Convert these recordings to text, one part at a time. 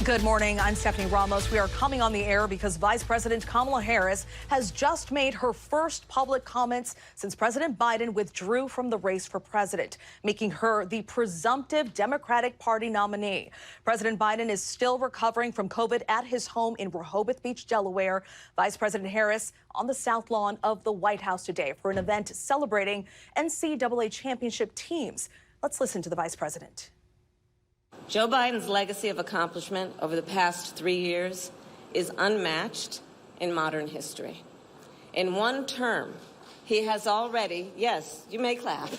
Good morning. I'm Stephanie Ramos. We are coming on the air because Vice President Kamala Harris has just made her first public comments since President Biden withdrew from the race for president, making her the presumptive Democratic Party nominee. President Biden is still recovering from COVID at his home in Rehoboth Beach, Delaware. Vice President Harris on the South Lawn of the White House today for an event celebrating NCAA championship teams. Let's listen to the Vice President. Joe Biden's legacy of accomplishment over the past 3 years is unmatched in modern history. In one term, he has already, yes, you may clap.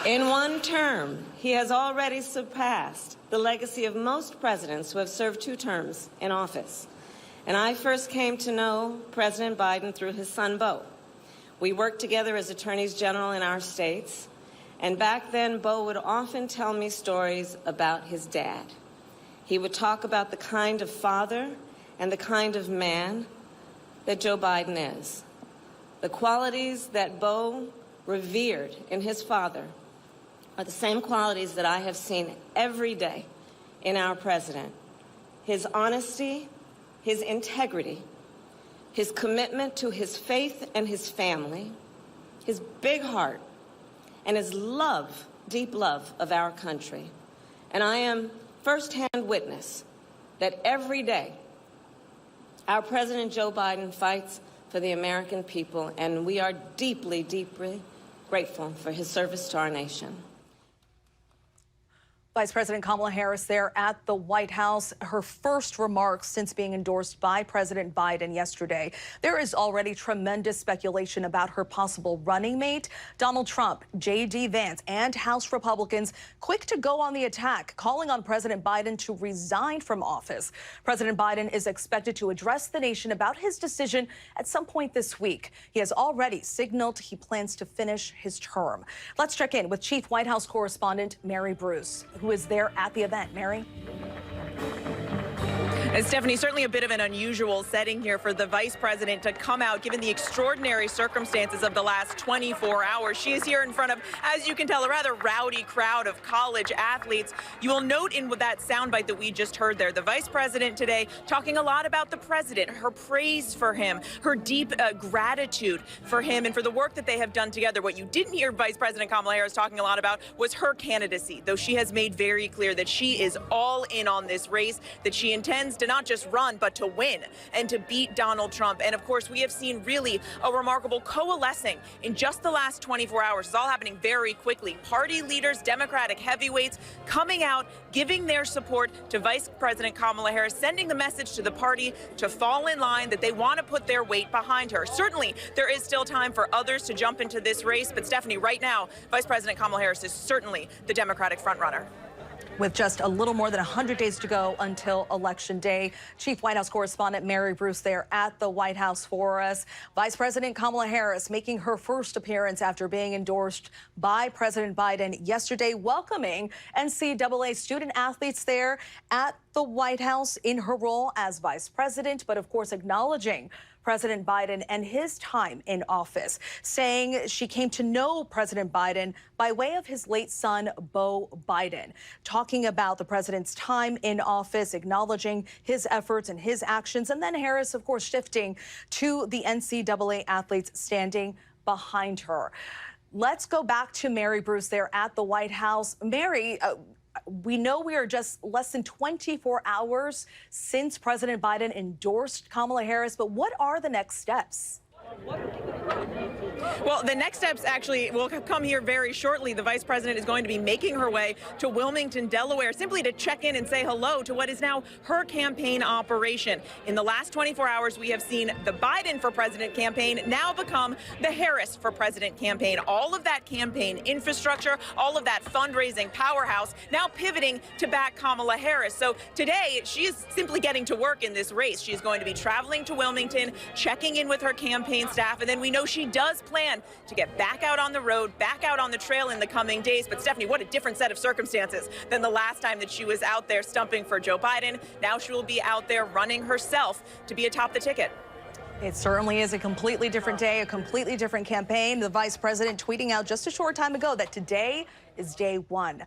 In one term, he has already surpassed the legacy of most presidents who have served 2 terms in office. And I first came to know President Biden through his son, Beau. We worked together as attorneys general in our states, and back then, Beau would often tell me stories about his dad. He would talk about the kind of father and the kind of man that Joe Biden is. The qualities that Beau revered in his father are the same qualities that I have seen every day in our president. His honesty, his integrity, his commitment to his faith and his family, his big heart, and his love, deep love of our country. And I am firsthand witness that every day our President Joe Biden fights for the American people, and we are deeply, deeply grateful for his service to our nation. Vice President Kamala Harris there at the White House, her first remarks since being endorsed by President Biden yesterday. There is already tremendous speculation about her possible running mate. Donald Trump, J.D. Vance, and House Republicans quick to go on the attack, calling on President Biden to resign from office. President Biden is expected to address the nation about his decision at some point this week. He has already signaled he plans to finish his term. Let's check in with Chief White House correspondent Mary Bruce, who is there at the event. Mary? And Stephanie, certainly a bit of an unusual setting here for the vice president to come out, given the extraordinary circumstances of the last 24 hours. She is here in front of, as you can tell, a rather rowdy crowd of college athletes. You will note in that soundbite that we just heard there, the vice president today talking a lot about the president, her praise for him, her deep gratitude for him and for the work that they have done together. What you didn't hear Vice President Kamala Harris talking a lot about was her candidacy, though she has made very clear that she is all in on this race, that she intends to not just run, but to win and to beat Donald Trump. And of course, we have seen really a remarkable coalescing in just the last 24 hours. It's all happening very quickly. Party leaders, Democratic heavyweights coming out, giving their support to Vice President Kamala Harris, sending the message to the party to fall in line, that they want to put their weight behind her. Certainly, there is still time for others to jump into this race. But Stephanie, right now, Vice President Kamala Harris is certainly the Democratic frontrunner. With just a little more than 100 days to go until Election Day. Chief White House correspondent Mary Bruce there at the White House for us. Vice President Kamala Harris making her first appearance after being endorsed by President Biden yesterday, welcoming NCAA student athletes there at the White House in her role as vice president, but of course acknowledging President Biden and his time in office, saying she came to know President Biden by way of his late son, Beau Biden, talking about the president's time in office, acknowledging his efforts and his actions. And then Harris, of course, shifting to the NCAA athletes standing behind her. Let's go back to Mary Bruce there at the White House. Mary, we know we are just less than 24 hours since President Biden endorsed Kamala Harris, but what are the next steps? Well, the next steps actually will come here very shortly. The vice president is going to be making her way to Wilmington, Delaware, simply to check in and say hello to what is now her campaign operation. In the last 24 hours, we have seen the Biden for President campaign now become the Harris for President campaign. All of that campaign infrastructure, all of that fundraising powerhouse now pivoting to back Kamala Harris. So today, she is simply getting to work in this race. She is going to be traveling to Wilmington, checking in with her campaign staff, and then we know she does plan to get back out on the road, back out on the trail in the coming days. But Stephanie, what a different set of circumstances than the last time that she was out there stumping for Joe Biden. Now she will be out there running herself to be atop the ticket. It certainly is a completely different day, a completely different campaign. The vice president tweeting out just a short time ago that today is day one.